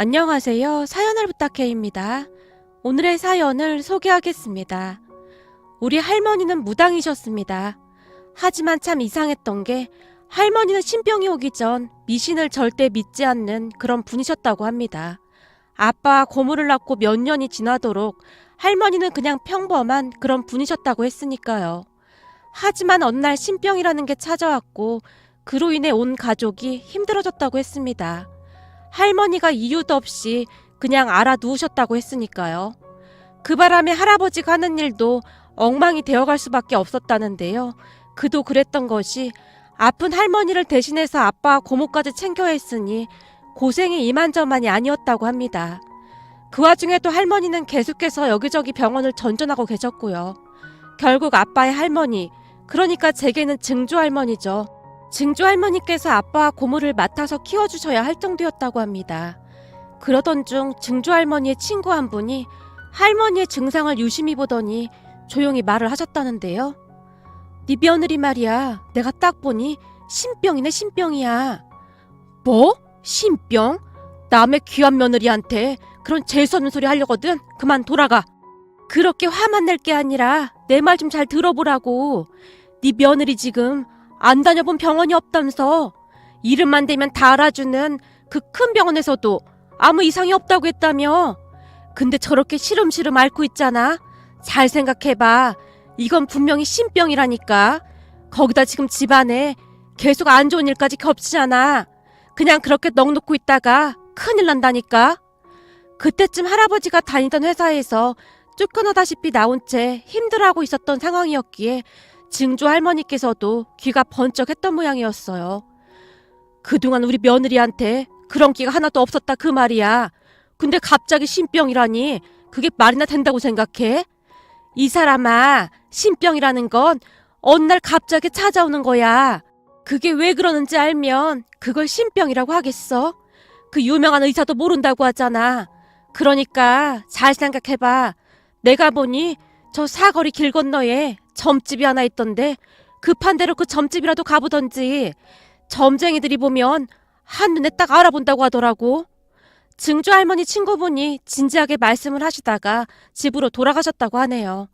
안녕하세요. 사연을 부탁해입니다. 오늘의 사연을 소개하겠습니다. 우리 할머니는 무당이셨습니다. 하지만 참 이상했던 게 할머니는 신병이 오기 전 미신을 절대 믿지 않는 그런 분이셨다고 합니다. 아빠와 고모를 낳고 몇 년이 지나도록 할머니는 그냥 평범한 그런 분이셨다고 했으니까요. 하지만 어느 날 신병이라는 게 찾아왔고 그로 인해 온 가족이 힘들어졌다고 했습니다. 할머니가 이유도 없이 그냥 알아두우셨다고 했으니까요. 그 바람에 할아버지가 하는 일도 엉망이 되어갈 수밖에 없었다는데요. 그도 그랬던 것이 아픈 할머니를 대신해서 아빠와 고모까지 챙겨야 했으니 고생이 이만저만이 아니었다고 합니다. 그 와중에도 할머니는 계속해서 여기저기 병원을 전전하고 계셨고요. 결국 아빠의 할머니, 그러니까 제게는 증조 할머니죠. 증조 할머니께서 아빠와 고모를 맡아서 키워주셔야 할 정도였다고 합니다. 그러던 중 증조 할머니의 친구 한 분이 할머니의 증상을 유심히 보더니 조용히 말을 하셨다는데요. 네 며느리 말이야. 내가 딱 보니 신병이네, 신병이야. 뭐? 신병? 남의 귀한 며느리한테 그런 재수없는 소리 하려거든. 그만 돌아가. 그렇게 화만 낼 게 아니라 내 말 좀 잘 들어보라고. 네 며느리 지금 안 다녀본 병원이 없다면서. 이름만 대면 다 알아주는 그 큰 병원에서도 아무 이상이 없다고 했다며. 근데 저렇게 시름시름 앓고 있잖아. 잘 생각해봐. 이건 분명히 신병이라니까. 거기다 지금 집안에 계속 안 좋은 일까지 겹치잖아. 그냥 그렇게 넋놓고 있다가 큰일 난다니까. 그때쯤 할아버지가 다니던 회사에서 쫓겨나다시피 나온 채 힘들어하고 있었던 상황이었기에 증조 할머니께서도 귀가 번쩍했던 모양이었어요. 그동안 우리 며느리한테 그런 끼가 하나도 없었다 그 말이야. 근데 갑자기 신병이라니 그게 말이나 된다고 생각해? 이 사람아, 신병이라는 건 어느 날 갑자기 찾아오는 거야. 그게 왜 그러는지 알면 그걸 신병이라고 하겠어? 그 유명한 의사도 모른다고 하잖아. 그러니까 잘 생각해봐. 내가 보니 저 사거리 길 건너에 점집이 하나 있던데 급한 대로 그 점집이라도 가보던지. 점쟁이들이 보면 한눈에 딱 알아본다고 하더라고. 증조 할머니 친구분이 진지하게 말씀을 하시다가 집으로 돌아가셨다고 하네요.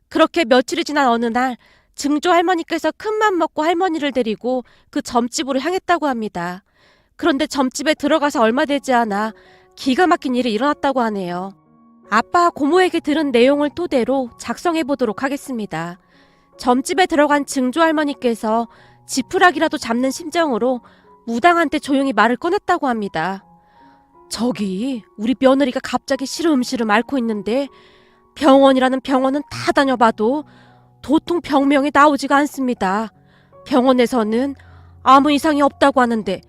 그렇게 며칠이 지난 어느 날 증조 할머니께서 큰맘 먹고 할머니를 데리고 그 점집으로 향했다고 합니다. 그런데 점집에 들어가서 얼마 되지 않아 기가 막힌 일이 일어났다고 하네요. 아빠와 고모에게 들은 내용을 토대로 작성해 보도록 하겠습니다. 점집에 들어간 증조 할머니께서 지푸라기라도 잡는 심정으로 무당한테 조용히 말을 꺼냈다고 합니다. 저기 우리 며느리가 갑자기 시름시름 앓고 있는데 병원이라는 병원은 다 다녀봐도 도통 병명이 나오지가 않습니다. 병원에서는 아무 이상이 없다고 하는데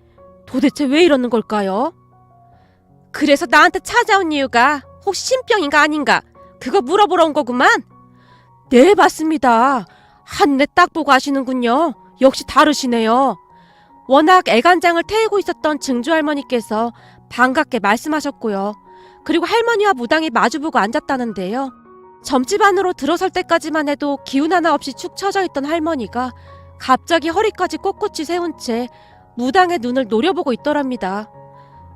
도대체 왜 이러는 걸까요? 그래서 나한테 찾아온 이유가 혹시 신병인가 아닌가 그거 물어보러 온 거구만. 네, 맞습니다. 한눈에 딱 보고 아시는군요. 역시 다르시네요. 워낙 애간장을 태우고 있었던 증조 할머니께서 반갑게 말씀하셨고요. 그리고 할머니와 무당이 마주보고 앉았다는데요. 점집 안으로 들어설 때까지만 해도 기운 하나 없이 축 처져 있던 할머니가 갑자기 허리까지 꼿꼿이 세운 채 무당의 눈을 노려보고 있더랍니다.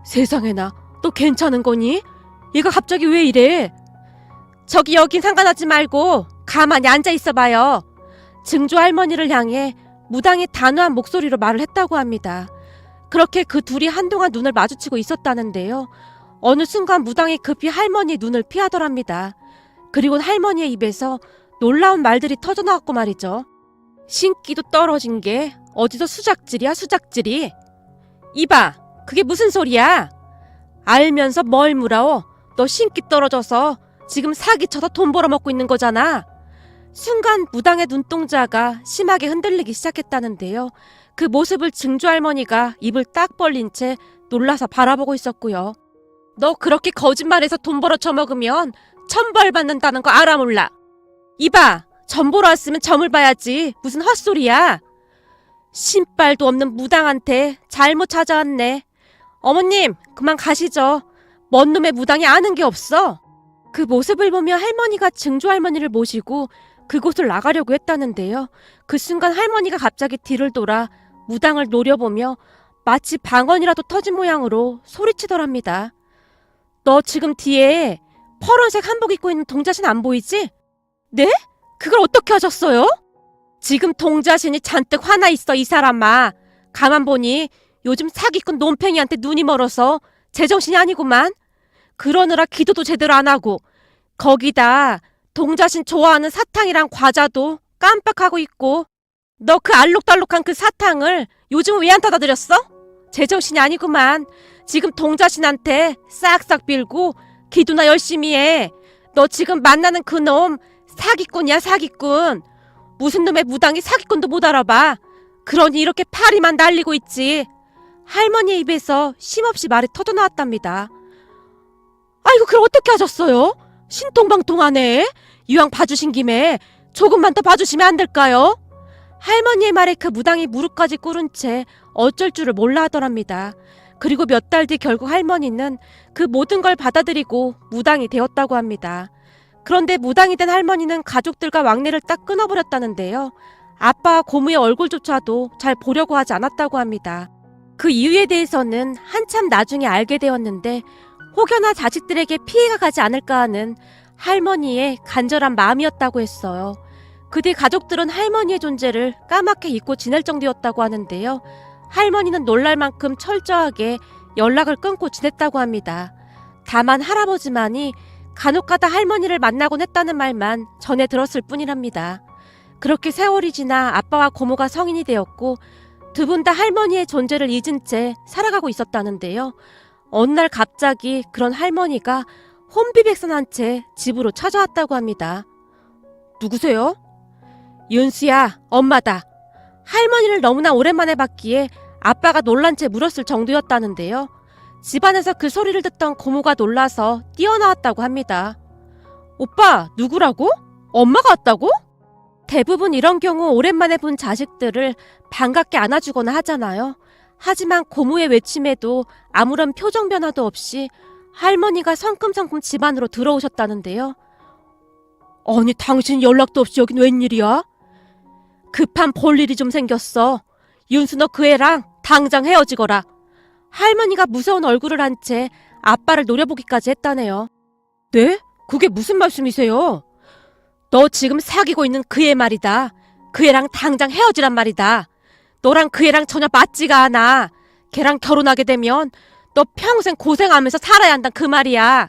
세상에나, 너 괜찮은 거니? 얘가 갑자기 왜 이래? 저기 여긴 상관하지 말고 가만히 앉아 있어봐요. 증조 할머니를 향해 무당이 단호한 목소리로 말을 했다고 합니다. 그렇게 그 둘이 한동안 눈을 마주치고 있었다는데요. 어느 순간 무당이 급히 할머니의 눈을 피하더랍니다. 그리고 할머니의 입에서 놀라운 말들이 터져나왔고 말이죠. 신기도 떨어진 게 어디서 수작질이야, 수작질이. 이봐, 그게 무슨 소리야? 알면서 뭘 물어? 너 신기 떨어져서 지금 사기쳐서 돈 벌어먹고 있는 거잖아. 순간 무당의 눈동자가 심하게 흔들리기 시작했다는데요. 그 모습을 증조 할머니가 입을 딱 벌린 채 놀라서 바라보고 있었고요. 너 그렇게 거짓말해서 돈 벌어 처먹으면 천벌 받는다는 거 알아 몰라? 이봐, 점 보러 왔으면 점을 봐야지. 무슨 헛소리야. 신발도 없는 무당한테 잘못 찾아왔네. 어머님, 그만 가시죠. 먼 놈의 무당이 아는 게 없어. 그 모습을 보며 할머니가 증조 할머니를 모시고 그곳을 나가려고 했다는데요. 그 순간 할머니가 갑자기 뒤를 돌아 무당을 노려보며 마치 방언이라도 터진 모양으로 소리치더랍니다. 너 지금 뒤에 파란색 한복 입고 있는 동자신 안 보이지? 네? 그걸 어떻게 하셨어요? 지금 동자신이 잔뜩 화나 있어, 이 사람아. 가만 보니 요즘 사기꾼 논팽이한테 눈이 멀어서 제정신이 아니구만. 그러느라 기도도 제대로 안 하고 거기다 동자신 좋아하는 사탕이랑 과자도 깜빡하고 있고 너 그 알록달록한 그 사탕을 요즘 왜 안 타다 드렸어? 제정신이 아니구만. 지금 동자신한테 싹싹 빌고 기도나 열심히 해. 너 지금 만나는 그놈 사기꾼이야, 사기꾼. 무슨 놈의 무당이 사기꾼도 못 알아봐. 그러니 이렇게 파리만 날리고 있지. 할머니의 입에서 쉼없이 말이 터져나왔답니다. 아이고, 그걸 어떻게 하셨어요? 신통방통하네. 이왕 봐주신 김에 조금만 더 봐주시면 안 될까요? 할머니의 말에 그 무당이 무릎까지 꿇은 채 어쩔 줄을 몰라 하더랍니다. 그리고 몇 달 뒤 결국 할머니는 그 모든 걸 받아들이고 무당이 되었다고 합니다. 그런데 무당이 된 할머니는 가족들과 왕래를 딱 끊어버렸다는데요. 아빠와 고모의 얼굴조차도 잘 보려고 하지 않았다고 합니다. 그 이유에 대해서는 한참 나중에 알게 되었는데 혹여나 자식들에게 피해가 가지 않을까 하는 할머니의 간절한 마음이었다고 했어요. 그 뒤 가족들은 할머니의 존재를 까맣게 잊고 지낼 정도였다고 하는데요. 할머니는 놀랄 만큼 철저하게 연락을 끊고 지냈다고 합니다. 다만 할아버지만이 간혹가다 할머니를 만나곤 했다는 말만 전해 들었을 뿐이랍니다. 그렇게 세월이 지나 아빠와 고모가 성인이 되었고 두 분 다 할머니의 존재를 잊은 채 살아가고 있었다는데요. 어느 날 갑자기 그런 할머니가 혼비백산한 채 집으로 찾아왔다고 합니다. 누구세요? 윤수야, 엄마다. 할머니를 너무나 오랜만에 봤기에 아빠가 놀란 채 물었을 정도였다는데요. 집안에서 그 소리를 듣던 고모가 놀라서 뛰어나왔다고 합니다. 오빠, 누구라고? 엄마가 왔다고? 대부분 이런 경우 오랜만에 본 자식들을 반갑게 안아주거나 하잖아요. 하지만 고모의 외침에도 아무런 표정 변화도 없이 할머니가 성큼성큼 집 안으로 들어오셨다는데요. 아니, 당신 연락도 없이 여긴 웬일이야? 급한 볼일이 좀 생겼어. 윤수, 너 그 애랑 당장 헤어지거라. 할머니가 무서운 얼굴을 한 채 아빠를 노려보기까지 했다네요. 네? 그게 무슨 말씀이세요? 너 지금 사귀고 있는 그 애 말이다. 그 애랑 당장 헤어지란 말이다. 너랑 그 애랑 전혀 맞지가 않아. 걔랑 결혼하게 되면 너 평생 고생하면서 살아야 한다, 그 말이야.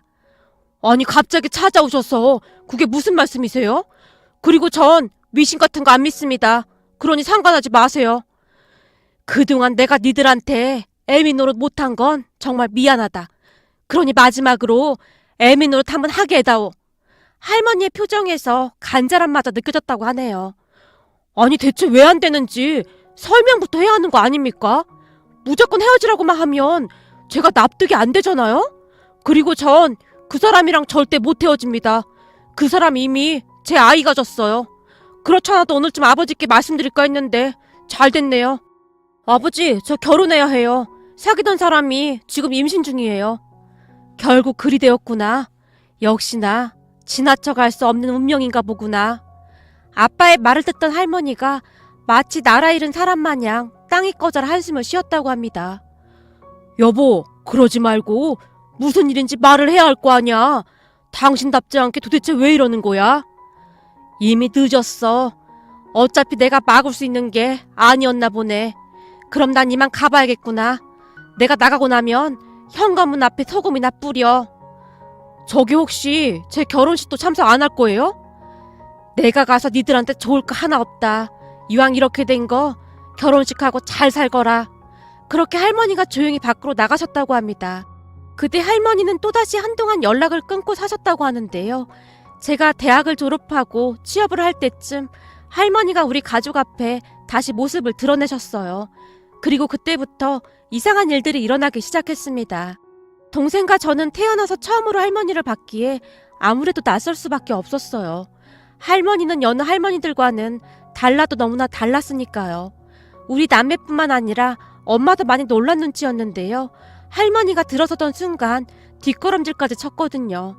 아니, 갑자기 찾아오셔서 그게 무슨 말씀이세요? 그리고 전 미신 같은 거 안 믿습니다. 그러니 상관하지 마세요. 그동안 내가 니들한테 애미 노릇 못한 건 정말 미안하다. 그러니 마지막으로 애미 노릇 한번 하게 해다오. 할머니의 표정에서 간절함마저 느껴졌다고 하네요. 아니, 대체 왜 안 되는지 설명부터 해야 하는 거 아닙니까? 무조건 헤어지라고만 하면 제가 납득이 안 되잖아요? 그리고 전 그 사람이랑 절대 못 헤어집니다. 그 사람 이미 제 아이가 졌어요. 그렇잖아도 오늘쯤 아버지께 말씀드릴까 했는데 잘 됐네요. 아버지, 저 결혼해야 해요. 사귀던 사람이 지금 임신 중이에요. 결국 그리 되었구나. 역시나 지나쳐갈 수 없는 운명인가 보구나. 아빠의 말을 듣던 할머니가 마치 나라 잃은 사람 마냥 땅이 꺼져라 한숨을 쉬었다고 합니다. 여보, 그러지 말고 무슨 일인지 말을 해야 할 거 아냐. 당신답지 않게 도대체 왜 이러는 거야? 이미 늦었어. 어차피 내가 막을 수 있는 게 아니었나 보네. 그럼 난 이만 가봐야겠구나. 내가 나가고 나면 현관문 앞에 소금이나 뿌려. 저기 혹시 제 결혼식도 참석 안 할 거예요? 내가 가서 니들한테 좋을 거 하나 없다. 이왕 이렇게 된 거 결혼식하고 잘 살거라. 그렇게 할머니가 조용히 밖으로 나가셨다고 합니다. 그때 할머니는 또다시 한동안 연락을 끊고 사셨다고 하는데요. 제가 대학을 졸업하고 취업을 할 때쯤 할머니가 우리 가족 앞에 다시 모습을 드러내셨어요. 그리고 그때부터 이상한 일들이 일어나기 시작했습니다. 동생과 저는 태어나서 처음으로 할머니를 봤기에 아무래도 낯설 수밖에 없었어요. 할머니는 여느 할머니들과는 달라도 너무나 달랐으니까요. 우리 남매뿐만 아니라 엄마도 많이 놀란 눈치였는데요. 할머니가 들어서던 순간 뒷걸음질까지 쳤거든요.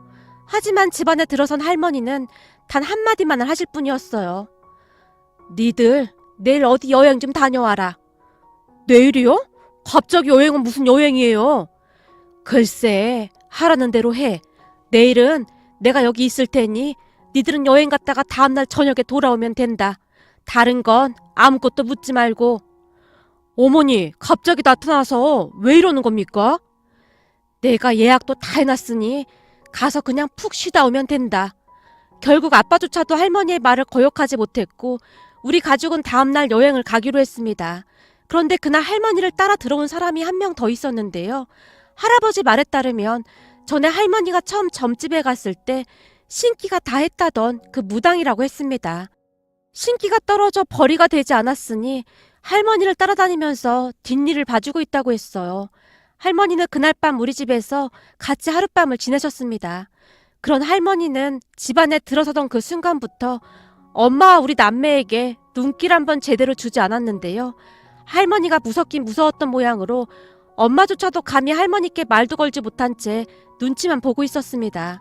하지만 집안에 들어선 할머니는 단 한마디만을 하실 뿐이었어요. 니들 내일 어디 여행 좀 다녀와라. 내일이요? 갑자기 여행은 무슨 여행이에요? 글쎄, 하라는 대로 해. 내일은 내가 여기 있을 테니 니들은 여행 갔다가 다음날 저녁에 돌아오면 된다. 다른 건 아무것도 묻지 말고. 어머니, 갑자기 나타나서 왜 이러는 겁니까? 내가 예약도 다 해놨으니 가서 그냥 푹 쉬다 오면 된다. 결국 아빠조차도 할머니의 말을 거역하지 못했고 우리 가족은 다음날 여행을 가기로 했습니다. 그런데 그날 할머니를 따라 들어온 사람이 한 명 더 있었는데요. 할아버지 말에 따르면 전에 할머니가 처음 점집에 갔을 때 신기가 다 했다던 그 무당이라고 했습니다. 신기가 떨어져 벌이가 되지 않았으니 할머니를 따라다니면서 뒷일을 봐주고 있다고 했어요. 할머니는 그날 밤 우리 집에서 같이 하룻밤을 지내셨습니다. 그런 할머니는 집안에 들어서던 그 순간부터 엄마와 우리 남매에게 눈길 한번 제대로 주지 않았는데요. 할머니가 무섭긴 무서웠던 모양으로 엄마조차도 감히 할머니께 말도 걸지 못한 채 눈치만 보고 있었습니다.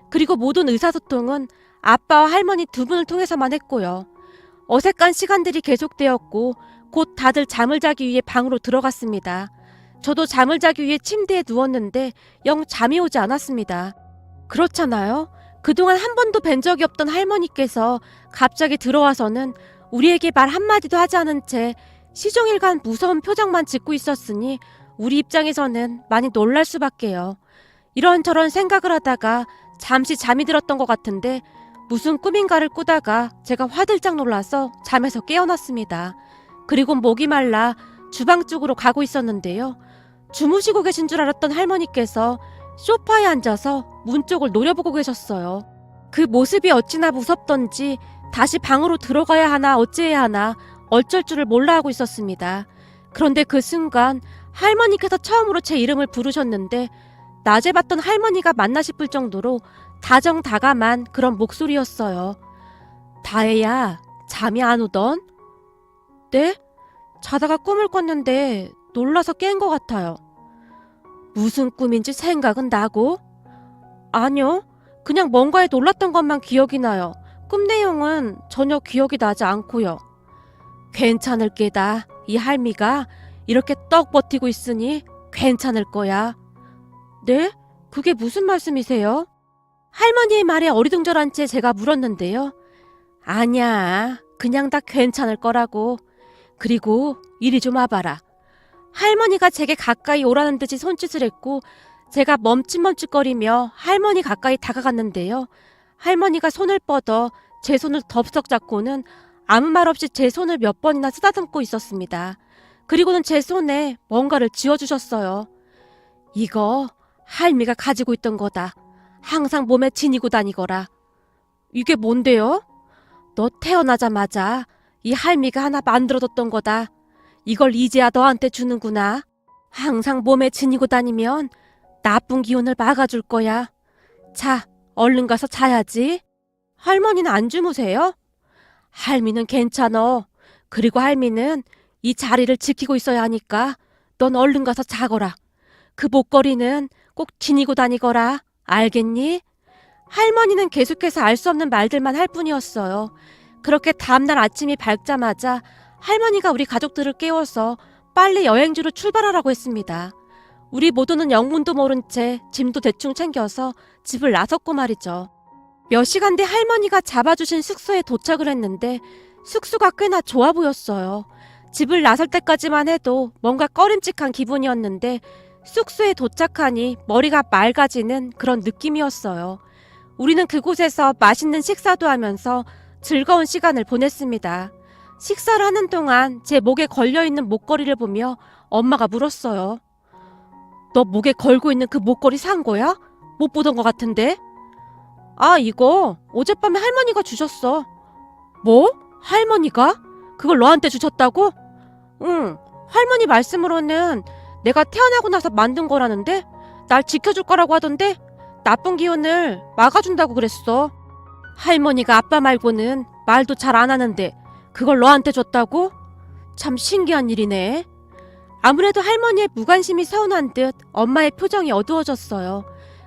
그리고 모든 의사소통은 아빠와 할머니 두 분을 통해서만 했고요. 어색한 시간들이 계속되었고 곧 다들 잠을 자기 위해 방으로 들어갔습니다. 저도 잠을 자기 위해 침대에 누웠는데 영 잠이 오지 않았습니다. 그렇잖아요. 그동안 한 번도 뵌 적이 없던 할머니께서 갑자기 들어와서는 우리에게 말 한마디도 하지 않은 채 시종일관 무서운 표정만 짓고 있었으니 우리 입장에서는 많이 놀랄 수밖에요. 이런저런 생각을 하다가 잠시 잠이 들었던 것 같은데 무슨 꿈인가를 꾸다가 제가 화들짝 놀라서 잠에서 깨어났습니다. 그리고 목이 말라 주방 쪽으로 가고 있었는데요. 주무시고 계신 줄 알았던 할머니께서 소파에 앉아서 문 쪽을 노려보고 계셨어요. 그 모습이 어찌나 무섭던지 다시 방으로 들어가야 하나 어찌해야 하나 어쩔 줄을 몰라 하고 있었습니다. 그런데 그 순간 할머니께서 처음으로 제 이름을 부르셨는데 낮에 봤던 할머니가 맞나 싶을 정도로 다정다감한 그런 목소리였어요. 다혜야, 잠이 안 오던? 네? 자다가 꿈을 꿨는데 놀라서 깬 것 같아요. 무슨 꿈인지 생각은 나고? 아니요. 그냥 뭔가에 놀랐던 것만 기억이 나요. 꿈 내용은 전혀 기억이 나지 않고요. 괜찮을 게다. 이 할미가 이렇게 떡 버티고 있으니 괜찮을 거야. 네? 그게 무슨 말씀이세요? 할머니의 말에 어리둥절한 채 제가 물었는데요. 아니야. 그냥 다 괜찮을 거라고. 그리고 이리 좀 와봐라. 할머니가 제게 가까이 오라는 듯이 손짓을 했고 제가 멈칫멈칫거리며 할머니 가까이 다가갔는데요. 할머니가 손을 뻗어 제 손을 덥석 잡고는 아무 말 없이 제 손을 몇 번이나 쓰다듬고 있었습니다. 그리고는 제 손에 뭔가를 쥐어주셨어요. 이거 할미가 가지고 있던 거다. 항상 몸에 지니고 다니거라. 이게 뭔데요? 너 태어나자마자 이 할미가 하나 만들어뒀던 거다. 이걸 이제야 너한테 주는구나. 항상 몸에 지니고 다니면 나쁜 기운을 막아줄 거야. 자, 얼른 가서 자야지. 할머니는 안 주무세요? 할미는 괜찮어. 그리고 할미는 이 자리를 지키고 있어야 하니까 넌 얼른 가서 자거라. 그 목걸이는 꼭 지니고 다니거라. 알겠니? 할머니는 계속해서 알 수 없는 말들만 할 뿐이었어요. 그렇게 다음날 아침이 밝자마자 할머니가 우리 가족들을 깨워서 빨리 여행지로 출발하라고 했습니다. 우리 모두는 영문도 모른 채 짐도 대충 챙겨서 집을 나섰고 말이죠. 몇 시간 뒤 할머니가 잡아주신 숙소에 도착을 했는데 숙소가 꽤나 좋아 보였어요. 집을 나설 때까지만 해도 뭔가 꺼림칙한 기분이었는데 숙소에 도착하니 머리가 맑아지는 그런 느낌이었어요. 우리는 그곳에서 맛있는 식사도 하면서 즐거운 시간을 보냈습니다. 식사를 하는 동안 제 목에 걸려있는 목걸이를 보며 엄마가 물었어요. 너 목에 걸고 있는 그 목걸이 산 거야? 못 보던 것 같은데? 아, 이거 어젯밤에 할머니가 주셨어. 뭐? 할머니가? 그걸 너한테 주셨다고? 응, 할머니 말씀으로는 내가 태어나고 나서 만든 거라는데 날 지켜줄 거라고 하던데 나쁜 기운을 막아준다고 그랬어. 할머니가 아빠 말고는 말도 잘 안 하는데 그걸 너한테 줬다고? 참 신기한 일이네. 아무래도 할머니의 무관심이 서운한 듯 엄마의 표정이 어두워졌어요.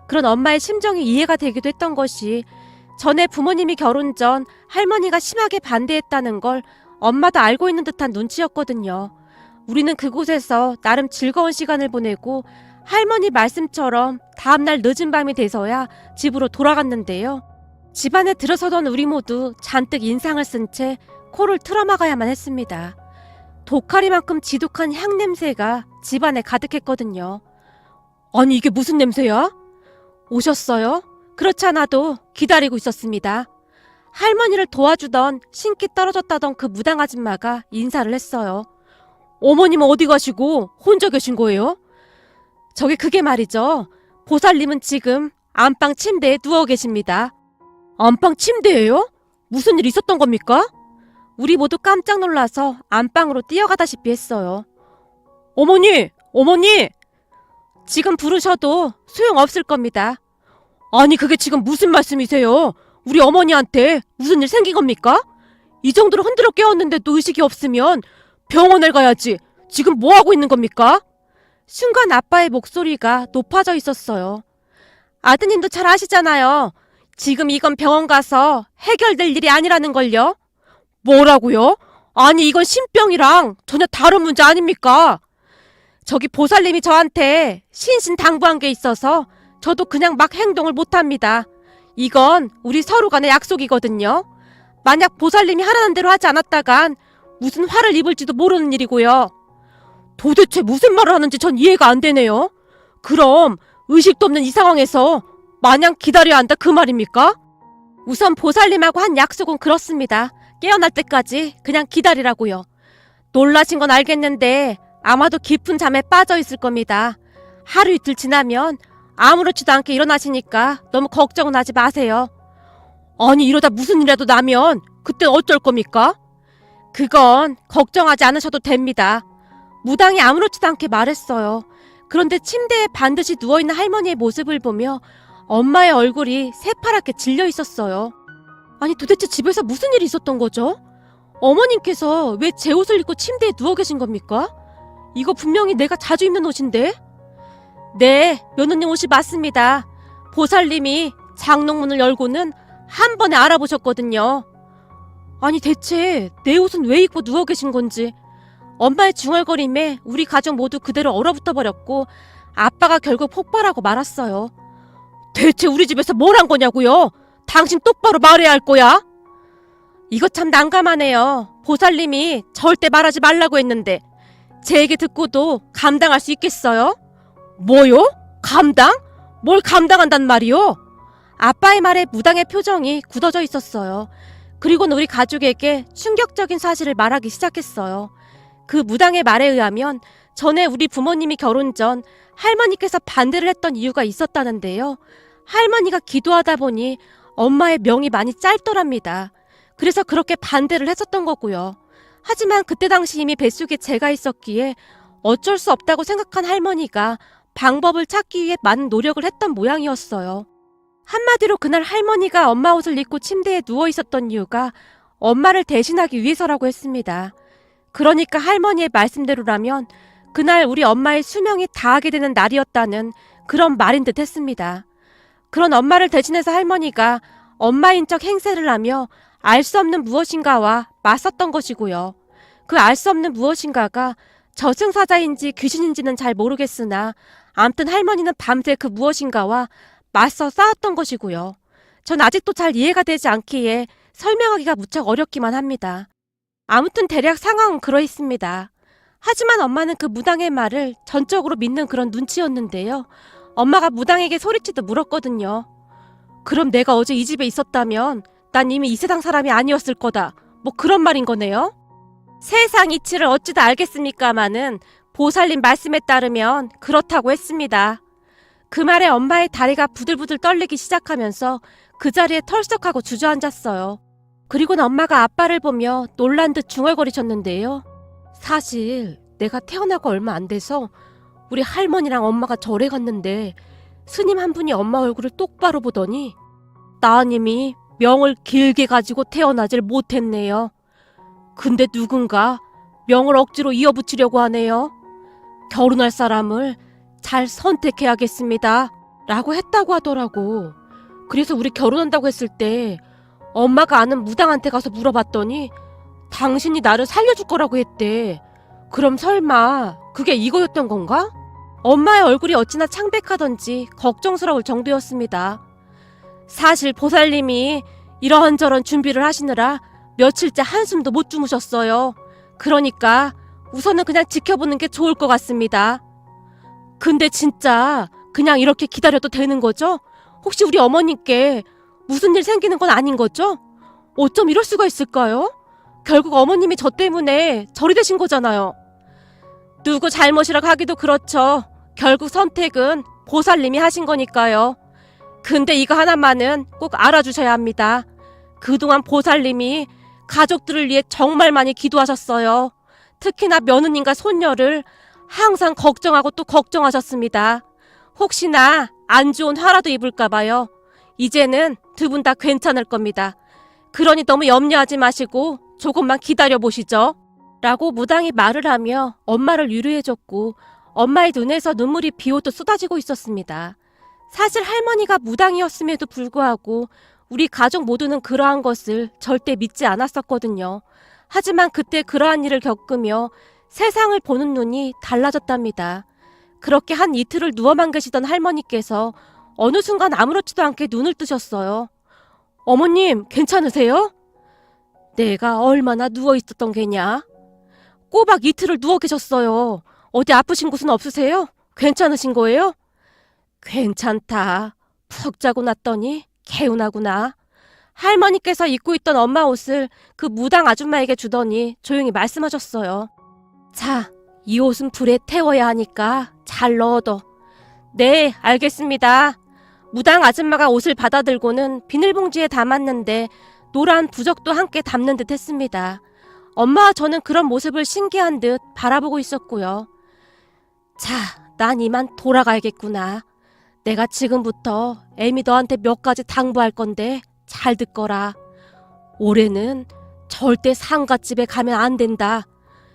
그런 엄마의 심정이 이해가 되기도 했던 것이 전에 부모님이 결혼 전 할머니가 심하게 반대했다는 걸 엄마도 알고 있는 듯한 눈치였거든요. 우리는 그곳에서 나름 즐거운 시간을 보내고 할머니 말씀처럼 다음날 늦은 밤이 돼서야 집으로 돌아갔는데요. 집안에 들어서던 우리 모두 잔뜩 인상을 쓴 채 코를 틀어막아야만 했습니다. 독하리만큼 지독한 향냄새가 집안에 가득했거든요. 아니 이게 무슨 냄새야? 오셨어요? 그렇지 않아도 기다리고 있었습니다. 할머니를 도와주던 신기 떨어졌다던 그 무당 아줌마가 인사를 했어요. 어머님은 어디 가시고 혼자 계신 거예요? 저기 그게 말이죠. 보살님은 지금 안방 침대에 누워 계십니다. 안방 침대예요? 무슨 일 있었던 겁니까? 우리 모두 깜짝 놀라서 안방으로 뛰어가다시피 했어요. 어머니! 어머니! 지금 부르셔도 소용없을 겁니다. 아니 그게 지금 무슨 말씀이세요? 우리 어머니한테 무슨 일 생긴 겁니까? 이 정도로 흔들어 깨웠는데도 의식이 없으면 병원을 가야지. 지금 뭐 하고 있는 겁니까? 순간 아빠의 목소리가 높아져 있었어요. 아드님도 잘 아시잖아요. 지금 이건 병원 가서 해결될 일이 아니라는 걸요. 뭐라고요? 아니 이건 신병이랑 전혀 다른 문제 아닙니까? 저기 보살님이 저한테 신신당부한 게 있어서 저도 그냥 막 행동을 못합니다. 이건 우리 서로 간의 약속이거든요. 만약 보살님이 하라는 대로 하지 않았다간 무슨 화를 입을지도 모르는 일이고요. 도대체 무슨 말을 하는지 전 이해가 안 되네요. 그럼 의식도 없는 이 상황에서 마냥 기다려야 한다 그 말입니까? 우선 보살님하고 한 약속은 그렇습니다. 깨어날 때까지 그냥 기다리라고요. 놀라신 건 알겠는데 아마도 깊은 잠에 빠져 있을 겁니다. 하루 이틀 지나면 아무렇지도 않게 일어나시니까 너무 걱정은 하지 마세요. 아니 이러다 무슨 일이라도 나면 그땐 어쩔 겁니까? 그건 걱정하지 않으셔도 됩니다. 무당이 아무렇지도 않게 말했어요. 그런데 침대에 반드시 누워있는 할머니의 모습을 보며 엄마의 얼굴이 새파랗게 질려 있었어요. 아니 도대체 집에서 무슨 일이 있었던 거죠? 어머님께서 왜 제 옷을 입고 침대에 누워 계신 겁니까? 이거 분명히 내가 자주 입는 옷인데? 네, 며느님 옷이 맞습니다. 보살님이 장롱문을 열고는 한 번에 알아보셨거든요. 아니 대체 내 옷은 왜 입고 누워 계신 건지. 엄마의 중얼거림에 우리 가족 모두 그대로 얼어붙어 버렸고 아빠가 결국 폭발하고 말았어요. 대체 우리 집에서 뭘 한 거냐고요? 당신 똑바로 말해야 할 거야. 이거 참 난감하네요. 보살님이 절대 말하지 말라고 했는데 제 얘기 듣고도 감당할 수 있겠어요? 뭐요? 감당? 뭘 감당한단 말이요? 아빠의 말에 무당의 표정이 굳어져 있었어요. 그리고는 우리 가족에게 충격적인 사실을 말하기 시작했어요. 그 무당의 말에 의하면 전에 우리 부모님이 결혼 전 할머니께서 반대를 했던 이유가 있었다는데요. 할머니가 기도하다 보니 엄마의 명이 많이 짧더랍니다. 그래서 그렇게 반대를 했었던 거고요. 하지만 그때 당시 이미 뱃속에 제가 있었기에 어쩔 수 없다고 생각한 할머니가 방법을 찾기 위해 많은 노력을 했던 모양이었어요. 한마디로 그날 할머니가 엄마 옷을 입고 침대에 누워 있었던 이유가 엄마를 대신하기 위해서라고 했습니다. 그러니까 할머니의 말씀대로라면 그날 우리 엄마의 수명이 다하게 되는 날이었다는 그런 말인 듯 했습니다. 그런 엄마를 대신해서 할머니가 엄마인 척 행세를 하며 알 수 없는 무엇인가와 맞섰던 것이고요. 그 알 수 없는 무엇인가가 저승사자인지 귀신인지는 잘 모르겠으나 암튼 할머니는 밤새 그 무엇인가와 맞서 싸웠던 것이고요. 전 아직도 잘 이해가 되지 않기에 설명하기가 무척 어렵기만 합니다. 아무튼 대략 상황은 그러했습니다. 하지만 엄마는 그 무당의 말을 전적으로 믿는 그런 눈치였는데요. 엄마가 무당에게 소리치듯 물었거든요. 그럼 내가 어제 이 집에 있었다면 난 이미 이 세상 사람이 아니었을 거다. 뭐 그런 말인 거네요? 세상 이치를 어찌다 알겠습니까마는 보살님 말씀에 따르면 그렇다고 했습니다. 그 말에 엄마의 다리가 부들부들 떨리기 시작하면서 그 자리에 털썩하고 주저앉았어요. 그리고는 엄마가 아빠를 보며 놀란 듯 중얼거리셨는데요. 사실 내가 태어나고 얼마 안 돼서 우리 할머니랑 엄마가 절에 갔는데 스님 한 분이 엄마 얼굴을 똑바로 보더니 따님이 명을 길게 가지고 태어나질 못했네요. 근데 누군가 명을 억지로 이어붙이려고 하네요. 결혼할 사람을 잘 선택해야겠습니다. 라고 했다고 하더라고. 그래서 우리 결혼한다고 했을 때 엄마가 아는 무당한테 가서 물어봤더니 당신이 나를 살려줄 거라고 했대. 그럼 설마 그게 이거였던 건가? 엄마의 얼굴이 어찌나 창백하던지 걱정스러울 정도였습니다. 사실 보살님이 이런저런 준비를 하시느라 며칠째 한숨도 못 주무셨어요. 그러니까 우선은 그냥 지켜보는 게 좋을 것 같습니다. 근데 진짜 그냥 이렇게 기다려도 되는 거죠? 혹시 우리 어머님께 무슨 일 생기는 건 아닌 거죠? 어쩜 이럴 수가 있을까요? 결국 어머님이 저 때문에 절이 되신 거잖아요. 누구 잘못이라고 하기도 그렇죠. 결국 선택은 보살님이 하신 거니까요. 근데 이거 하나만은 꼭 알아주셔야 합니다. 그동안 보살님이 가족들을 위해 정말 많이 기도하셨어요. 특히나 며느님과 손녀를 항상 걱정하고 또 걱정하셨습니다. 혹시나 안 좋은 화라도 입을까봐요. 이제는 두 분 다 괜찮을 겁니다. 그러니 너무 염려하지 마시고 조금만 기다려보시죠. 라고 무당이 말을 하며 엄마를 위로해줬고 엄마의 눈에서 눈물이 비오듯 쏟아지고 있었습니다. 사실 할머니가 무당이었음에도 불구하고 우리 가족 모두는 그러한 것을 절대 믿지 않았었거든요. 하지만 그때 그러한 일을 겪으며 세상을 보는 눈이 달라졌답니다. 그렇게 한 이틀을 누워만 계시던 할머니께서 어느 순간 아무렇지도 않게 눈을 뜨셨어요. 어머님, 괜찮으세요? 내가 얼마나 누워 있었던 게냐? 꼬박 이틀을 누워 계셨어요. 어디 아프신 곳은 없으세요? 괜찮으신 거예요? 괜찮다. 푹 자고 났더니 개운하구나. 할머니께서 입고 있던 엄마 옷을 그 무당 아줌마에게 주더니 조용히 말씀하셨어요. 자, 이 옷은 불에 태워야 하니까 잘 넣어둬. 네, 알겠습니다. 무당 아줌마가 옷을 받아들고는 비닐봉지에 담았는데 노란 부적도 함께 담는 듯 했습니다. 엄마와 저는 그런 모습을 신기한 듯 바라보고 있었고요. 자, 난 이만 돌아가야겠구나. 내가 지금부터 애미 너한테 몇 가지 당부할 건데 잘 듣거라. 올해는 절대 상갓집에 가면 안 된다.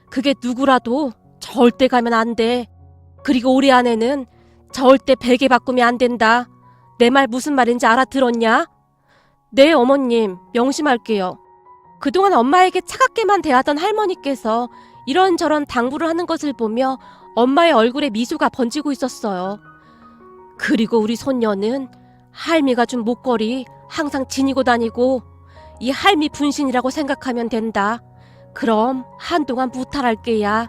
그게 누구라도 절대 가면 안 돼. 그리고 올해 안에는 절대 베개 바꾸면 안 된다. 내 말 무슨 말인지 알아들었냐? 네, 어머님, 명심할게요. 그동안 엄마에게 차갑게만 대하던 할머니께서 이런저런 당부를 하는 것을 보며 엄마의 얼굴에 미소가 번지고 있었어요. 그리고 우리 손녀는 할미가 준 목걸이 항상 지니고 다니고 이 할미 분신이라고 생각하면 된다. 그럼 한동안 무탈할게야.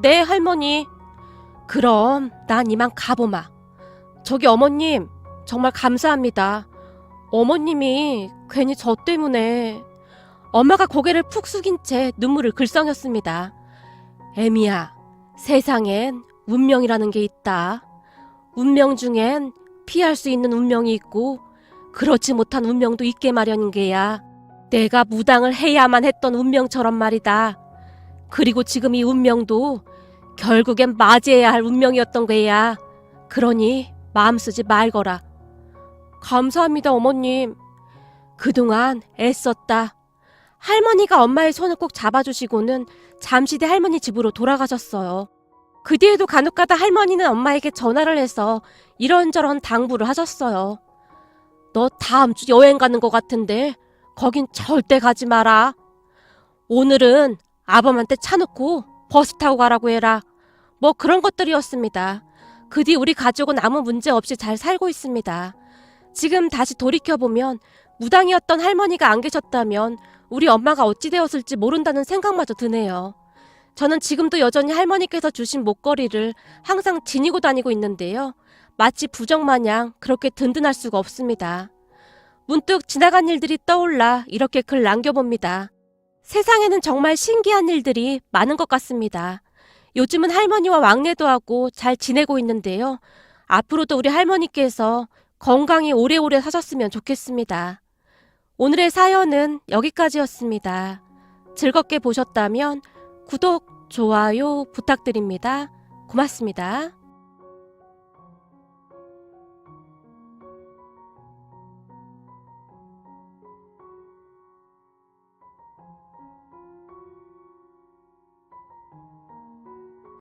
네, 할머니. 그럼 난 이만 가보마. 저기 어머님, 정말 감사합니다. 어머님이 괜히 저 때문에... 엄마가 고개를 푹 숙인 채 눈물을 글썽였습니다. 애미야, 세상엔 운명이라는 게 있다. 운명 중엔 피할 수 있는 운명이 있고 그렇지 못한 운명도 있게 마련인 게야. 내가 무당을 해야만 했던 운명처럼 말이다. 그리고 지금 이 운명도 결국엔 맞이해야 할 운명이었던 게야. 그러니 마음 쓰지 말거라. 감사합니다, 어머님. 그동안 애썼다. 할머니가 엄마의 손을 꼭 잡아주시고는 잠시 뒤 할머니 집으로 돌아가셨어요. 그 뒤에도 간혹가다 할머니는 엄마에게 전화를 해서 이런저런 당부를 하셨어요. 너 다음 주 여행 가는 것 같은데 거긴 절대 가지 마라. 오늘은 아범한테 차 놓고 버스 타고 가라고 해라. 뭐 그런 것들이었습니다. 그 뒤 우리 가족은 아무 문제 없이 잘 살고 있습니다. 지금 다시 돌이켜보면 무당이었던 할머니가 안 계셨다면 우리 엄마가 어찌 되었을지 모른다는 생각마저 드네요. 저는 지금도 여전히 할머니께서 주신 목걸이를 항상 지니고 다니고 있는데요. 마치 부적마냥 그렇게 든든할 수가 없습니다. 문득 지나간 일들이 떠올라 이렇게 글 남겨봅니다. 세상에는 정말 신기한 일들이 많은 것 같습니다. 요즘은 할머니와 왕래도 하고 잘 지내고 있는데요. 앞으로도 우리 할머니께서 건강히 오래오래 사셨으면 좋겠습니다. 오늘의 사연은 여기까지였습니다. 즐겁게 보셨다면 구독, 좋아요 부탁드립니다. 고맙습니다.